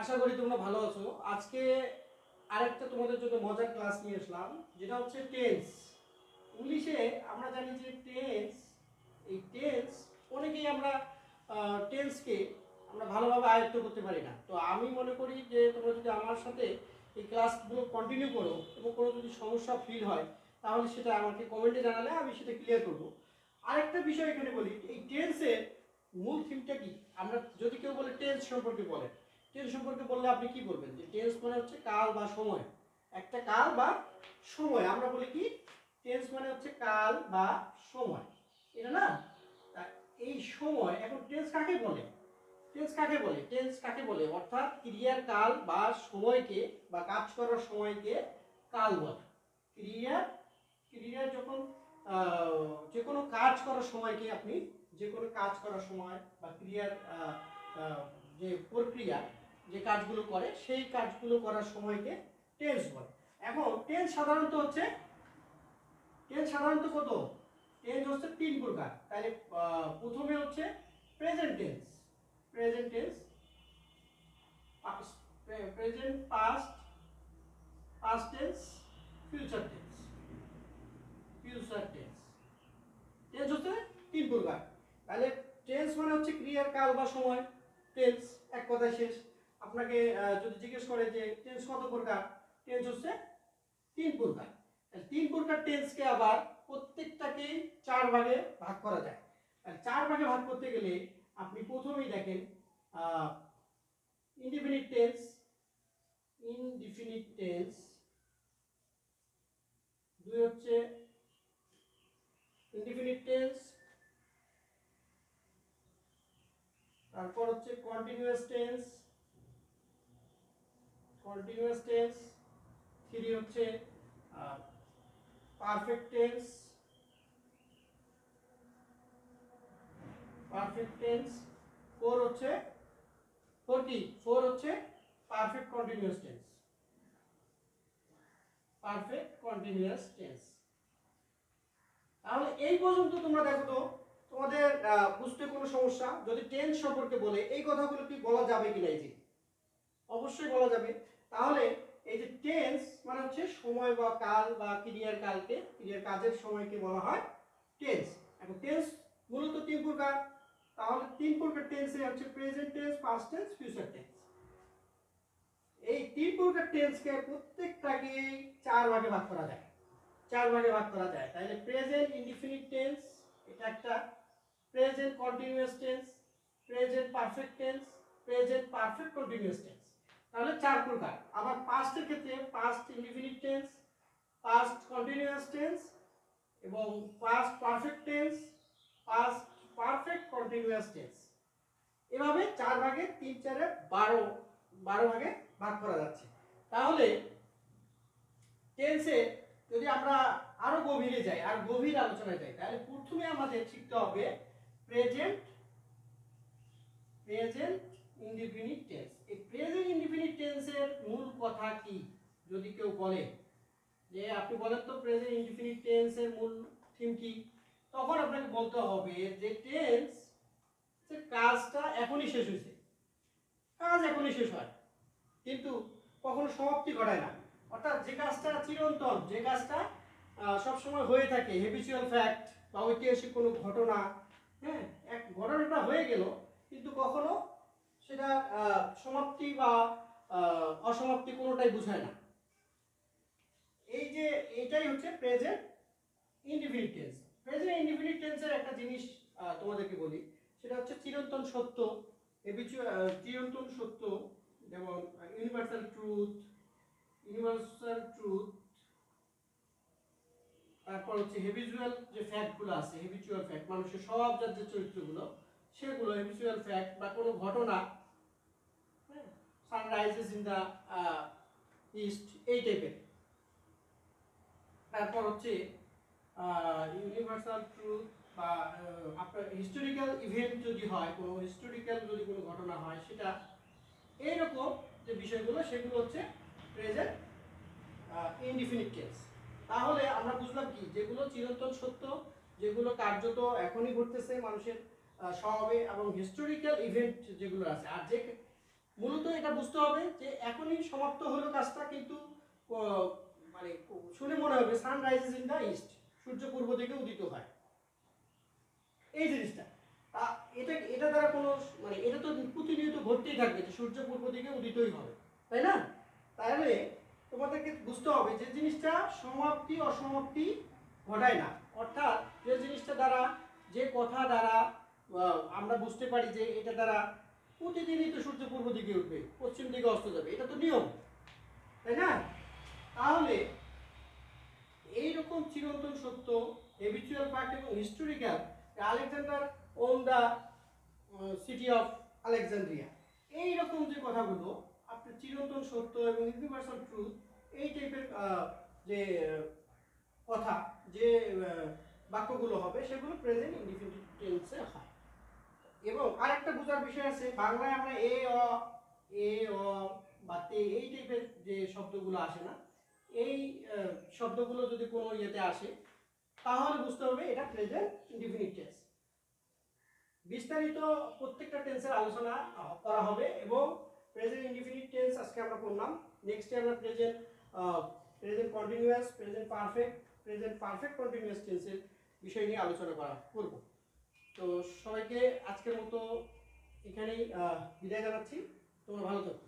আশা করি তোমরা ভালো আছো। আজকে আরেকটা তোমাদের জন্য মজার ক্লাস নিয়ে আসলাম, যেটা হচ্ছে টেন্স। ইংলিশে আমরা জানি যে টেন্স অনেকেই আমরা টেন্সকে আমরা ভালোভাবে আয়ত্ত করতে পারি না। তো আমি মনে করি যে তোমরা যদি আমার সাথে এই ক্লাসগুলো কন্টিনিউ করো এবং কোনো যদি সমস্যা ফিল হয় তাহলে সেটা আমাকে কমেন্টে জানালে আমি সেটা ক্লিয়ার করব। আরেকটা বিষয় এখানে বলি, এই টেন্সের মূল থিমটা কি। আমরা যদি কেউ বলে টেন্স সম্পর্কে বলে, টেন্স সম্পর্কে বললে আপনি কি বলবেন? যে টেন্স মানে হচ্ছে কাল বা সময়, একটা কাল বা সময়। আমরা বলি কি টেন্স মানে হচ্ছে কাল বা সময়, এটা না? এই সময়, এখন টেন্স কাকে বলে? টেন্স কাকে বলে অর্থাৎ ক্রিয়ার কাল বা সময়কে বা কাজ করার সময়কে কাল বলে। ক্রিয়া যখন যে কোনো কাজ করার সময়কে আপনি যে কোনো কাজ করার সময় বা ক্রিয়ার যে প্রক্রিয়া যে কাজগুলো করে সেই কাজগুলো করার সময়কে টেন্স বলে। এখন টেন্স সাধারণত কত? টেন্স হচ্ছে তিন প্রকার। তাহলে প্রথমে হচ্ছে present tense, present past tense, future tense. Tense হচ্ছে তিন প্রকার। তাহলে টেন্স মানে হচ্ছে ক্রিয়ার কাল বা সময়, টেন্স এক কথায় শেষ। আপনাকে যদি জিজ্ঞেস করে যে টেন্স কত প্রকার, টেন্স হচ্ছে তিন প্রকার। তিন প্রকার টেন্সকে আবার প্রত্যেকটাকেই চার ভাগে ভাগ করা যায়। আর চার ভাগে ভাগ করতে গেলে আপনি প্রথমেই দেখেন ইনডিফিনিট টেন্স, দুই হচ্ছে ইনডিফিনিট টেন্স, তারপর হচ্ছে কন্টিনিউয়াস টেন্স, থ্রি হচ্ছে পারফেক্ট টেন্স, ফোর হচ্ছে পারফেক্ট কন্টিনিউয়াস টেন্স। তাহলে এই পর্যন্ত তোমরা দেখো তো তোমাদের বুঝতে কোনো সমস্যা? যদি টেন্স সম্পর্কে বলে এই কথাগুলো কি বলা যাবে কিনা? এই যে অবশ্যই বলা যাবে। তাহলে এই যে টেন্স মানে হচ্ছে সময় বা কাল বা ক্রিয়ার কাজের সময়কে বলা হয় টেন্স। এখন টেন্স মূলত তিন প্রকার। তাহলে তিন প্রকার টেন্সে হচ্ছে present tense, past tense, future tense. এই তিন প্রকার টেন্সকে প্রত্যেকটাকে চার ভাগে ভাগ করা যায়। তাহলে প্রেজেন্ট ইনডিফিনিট টেন্স এটা একটা, present continuous tense, present perfect tense, present perfect continuous tense. তাহলে চার প্রকার। আবার পাস্টের ক্ষেত্রে past indefinite tense, past continuous tense এবং past perfect tense, past perfect continuous tense. এভাবে চার ভাগে, তিন চারে 12 ভাগে ভাগ করা যাচ্ছে। তাহলে টেন্সে যদি আমরা আরো গভীরে যাই, আর গভীর আলোচনায় যাই, তাহলে প্রথমে আমাদের শিখতে হবে প্রেজেন্ট ইনডিফিনিট টেন্স। এই প্রেজেন্ট ইনডিফিনিট টেন্সের মূল কথা কি? যদি কেউ বলে যে আপনি বলেন তো প্রেজেন্ট ইনডিফিনিট টেন্সের মূল থিম কি, তখন আপনাকে বলতে হবে যে টেন্স যে কাজটা এখনই শেষ হয়েছে, কাজ এখনই শেষ হয় কিন্তু কখনো সমাপ্তি ঘটায় না। অর্থাৎ যে কাজটা চিরন্তন, যে কাজটা সবসময় হয়ে থাকে, হ্যাবিচুয়াল ফ্যাক্ট বা ঐতিহাসিক কোনো ঘটনা, হ্যাঁ, এক ঘটনাটা হয়ে গেল কিন্তু কখনো সেটা সমাপ্তি বা অসমাপ্তি কোনোটাই বোঝায় না। এইটাই হচ্ছে present indefinite tense. Present indefinite টেন্সের একটা জিনিস তোমাদেরকে বলি, সেটা হচ্ছে চিরন্তন সত্য, চিরন্তন সত্য, যেমন ইউনিভার্সাল ট্রুথ, তারপর হচ্ছে হ্যাবিচুয়াল যে ফ্যাক্টগুলো আছে, হ্যাবিচুয়াল ফ্যাক্ট মানুষের স্বভাবজাত যে চরিত্রগুলো সেগুলো হ্যাবিচুয়াল ফ্যাক্ট বা কোনো ঘটনা, সানরাইজেস ইন দা ইস্ট, এই টাইপের। তারপর হচ্ছে ইউনিভার্সাল ট্রুথ বা আপনার হিস্টোরিক্যাল ইভেন্ট যদি হয়, কোনো হিস্টোরিক্যাল যদি কোনো ঘটনা হয়, সেটা এইরকম যে বিষয়গুলো সেগুলো হচ্ছে প্রেজেন্ট ইনডিফিনিট টেন্স। তাহলে আমরা বুঝলাম কি, যেগুলো চিরন্তন সত্য, যেগুলো কার্যত এখনই ঘটতেছে মানুষের স্বভাবে, এবং হিস্টোরিক্যাল ইভেন্ট যেগুলো আছে। আর যে মূলত এটা বুঝতে হবে যে এখনই সমাপ্ত হলো কাজটা, কিন্তু মানে শুনে মনে হবে সানরাইজেস ইন দ্য ইস্ট, সূর্য পূর্ব দিকে উদিত হয়, এই জিনিসটা। এটা এটা দ্বারা কোনো মানে এটা তো প্রতিনিয়ত ঘটতেই থাকবে যে সূর্য পূর্ব দিকে উদিতই হবে, তাই না? তাহলে তোমাদেরকে বুঝতে হবে যে জিনিসটা সমাপ্তি অসমাপ্তি ঘটায় না, অর্থাৎ যে জিনিসটা দ্বারা, যে কথা দ্বারা আমরা বুঝতে পারি যে এটা দ্বারা প্রতিদিনই তো সূর্য পূর্ব দিকে উঠবে, পশ্চিম দিকে অস্ত যাবে, এটা তো নিয়ম, তাই না? তাহলে এইরকম চিরন্তন সত্য, হ্যাবিচুয়াল ফ্যাক্ট এবং historical, Alexander won the city of Alexandria, এইরকম যে কথাগুলো আপনার চিরন্তন সত্য এবং ইউনিভার্সাল ট্রুথ, এই টাইপের যে কথা, যে বাক্যগুলো হবে সেগুলো প্রেজেন্ট ইনডিফিনিট টেন্সে হয়। এবং আরেকটা বোঝার বিষয় আছে, বাংলায় আমরা এ অ বা তে এই টাইপের যে শব্দগুলো আসে না, এই শব্দগুলো যদি কোনো ইয়েতে আসে তাহলে বুঝতে হবে এটা প্রেজেন্ট ইনডিফিনিট টেন্স। বিস্তারিত প্রত্যেকটা টেন্সের আলোচনা করা হবে, এবং প্রেজেন্ট ইনডিফিনিট টেন্স আজকে আমরা করলাম। নেক্সটে আমরা present continuous, present perfect continuous টেন্সের বিষয় নিয়ে আলোচনা করব। তো সবাইকে আজকের মতো এখানেই বিদায় জানাচ্ছি, তোমরা ভালো থাকো।